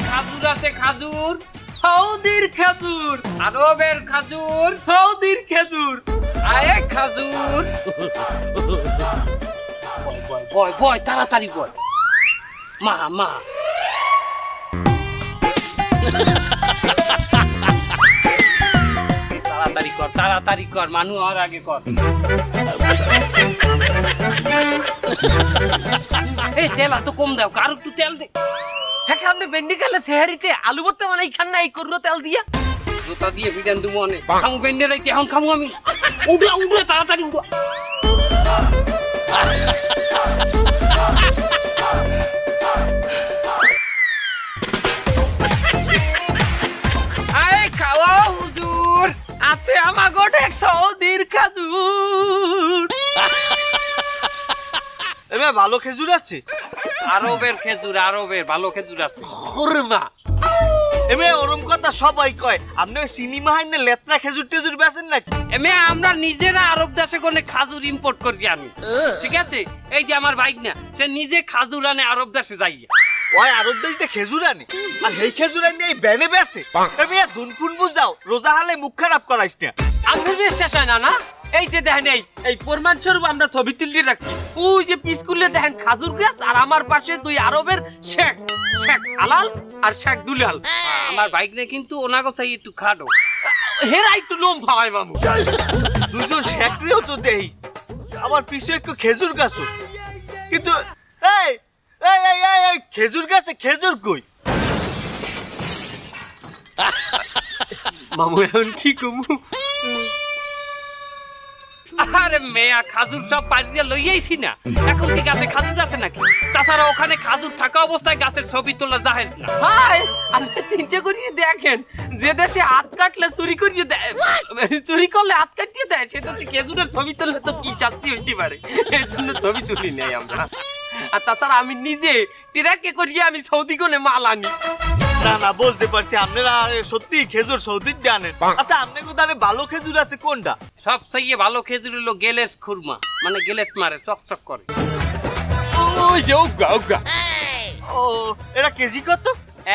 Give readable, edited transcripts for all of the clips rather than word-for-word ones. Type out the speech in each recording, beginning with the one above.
খাজুর আছে খাজুর, সৌদির খেজুর, আরবের খাজুর, সৌদির খেজুর। আয়ে খাজুর। বয় বয় তাড়াতাড়ি বয়। মা মা তাড়াতাড়ি কর মানু আর আগে কর। এই তেল এত কম দাও, কার একটু তেল দে। হ্যাঁ আপনি বেন্ডি গেলে সেহারিতে আলু ভর্তা বানাই খান না এই করলো তেল দিয়া? জুতা দিয়ে বিধান দেবো অনেক খামু বেন্ডে রাইতে এখন খামু আমি। উঠে উঠে তাড়াতাড়ি উঠো। আয় খাওয়া হুজুর। আছে আমার গোটে সৌদির খেজুর। এমে ভালো খেজুর আছে? আরবের খেজুর, আরবের ভালো খেজুর আছে। খুরমা এমে ওরম কথা সবাই কয়, আপনি ওই সিনেমা হাইনে লেত্রা খেজুর টেজুর বেচেন নাকি? এমে আমরা নিজেরা আরব দেশে কোনে খাজুর ইম্পোর্ট করি আমি, ঠিক আছে? এই যে আমার বাইক না, সে নিজে খাজুর আনে আরব দেশে যাইয়া। ওই আরব দেশে খেজুর আনে আর এই খেজুর আনে এই ব্যানে বেচে। এমে দুনফুন বুঝাও, রোজা হালে মুখ খারাপ করাইস না। আঙ্গুর বিশ্বাস হয় না না? এই যে দেখেন এই প্রমাণ স্বরূপ আমরা ছবি তুলে রাখছি। ওই যে পিসকুলে দেখেন খাজুর গাছ আর আমার পাশে দুই আরবের শেখ, শেখ আলাল আর শেখ দুলাল। আমার বাইক না কিন্তু ওনাকে চাই একটু খাটো। হেরা একটু লোম ভাই মামু। দুজন শেখরিও তো দেই, আবার পিছু একটু খেজুর গাছও। কিন্তু এই এই এই এই এই খেজুর গাছে খেজুর কই? মামু এখন কি কমু? আরে মেয়া খাজুর সব পাড়িয়ে লইয়াইছি না, এখন কি গাছে খাজুর আছে নাকি? তাছাড়া ওখানে খাজুর থাকা অবস্থায় গাছের ছবি তোলা জাহেজ না। ভাই আপনি চিন্তা করিয়ে দেখেন, যে দেশে হাত কাটলে চুরি করিয়ে দেয়, চুরি করলে হাত কাটিয়ে দেয়, সে দেশে খেজুরের ছবি তুললে তো কি শাস্তি হইতে পারে। এর জন্য ছবি তুলি নাই আমরা। আর তাছাড়া আমি নিজে ট্রাকে করিয়ে আমি সৌদি কোনে মাল আনি। না না বুঝতে পারছি, আপনারা সত্যি খেজুর সৌদির জানেন। আচ্ছা আপনি কোথায় ভালো খেজুর আছে কোনটা? সব চাইয়ে ভালো খেজুর হলো গেলেস খুরমা, মানে গেলেস মারে চকচক করে। ওই যে উগা উগা। ও এটা কেজি কত?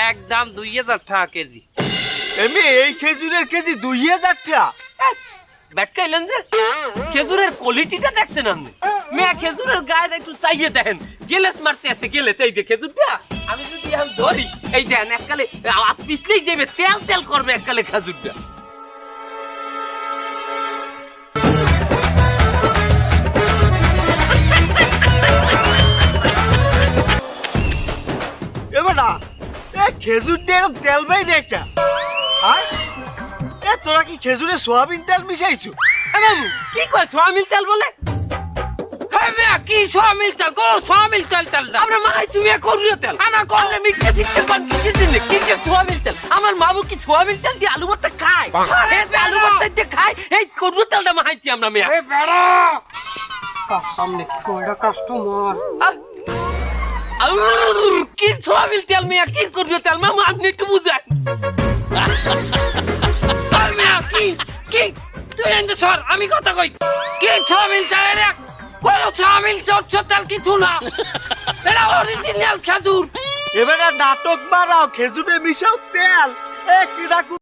একদম 2000 টাকা কেজি। এমনি এই খেজুরের কেজি 2000 টাকা? ব্যাটকাইলেন যে খেজুরের কোয়ালিটিটা দেখছেন আপনি? মেয়া খেজুরের গায়ে একটু চাইয়ে দেখেন, গেলেস মারতে আছে গেলেস। এই যে খেজুরটা আমি যদি এখন ধরি, এই দেখেন এককালে হাত পিছলেই যাবে, তেল তেল করবে এককালে খেজুরটা। এবার না খেজুর দিয়ে এরকম তেল বাই রেখা। তোরা কি খেজুরে সোয়াবিন তেল মিশাইছো? কি কয় সোয়াবিন তেল বলে? হ্যাঁ মেয়া কি সোয়াবিন তেল? কোনো সোয়াবিন তেল তেল না, আমরা মাখাইছি মেয়া করুয়া তেল। আমরা করলে মিথ্যা শিখতে পান কিসের জন্য? কিসের সোয়াবিন তেল? আমার মাবু কি সোয়াবিন তেল দিয়ে আলু ভর্তা খায়? এই যে আলু ভর্তা দিয়ে খায়, এই করুয়া তেলটা মাখাইছি আমরা মেয়া। আরে বেড়া তার সামনে কয়টা কাস্টমার। কি সোয়াবিন তেল মেয়া, কি করুয়া তেল? মামু আপনি একটু বুঝান। আর মেয়া কি কি তুই এন্ড সর, আমি কথা কই। কি সোয়াবিন তেল রে? কোন সোয়াবিন তেল কিছু না, এটা অরিজিনাল খেজুর। এবার নাটক মারাও, খেজুরে মিশাও তেল। কি রাখু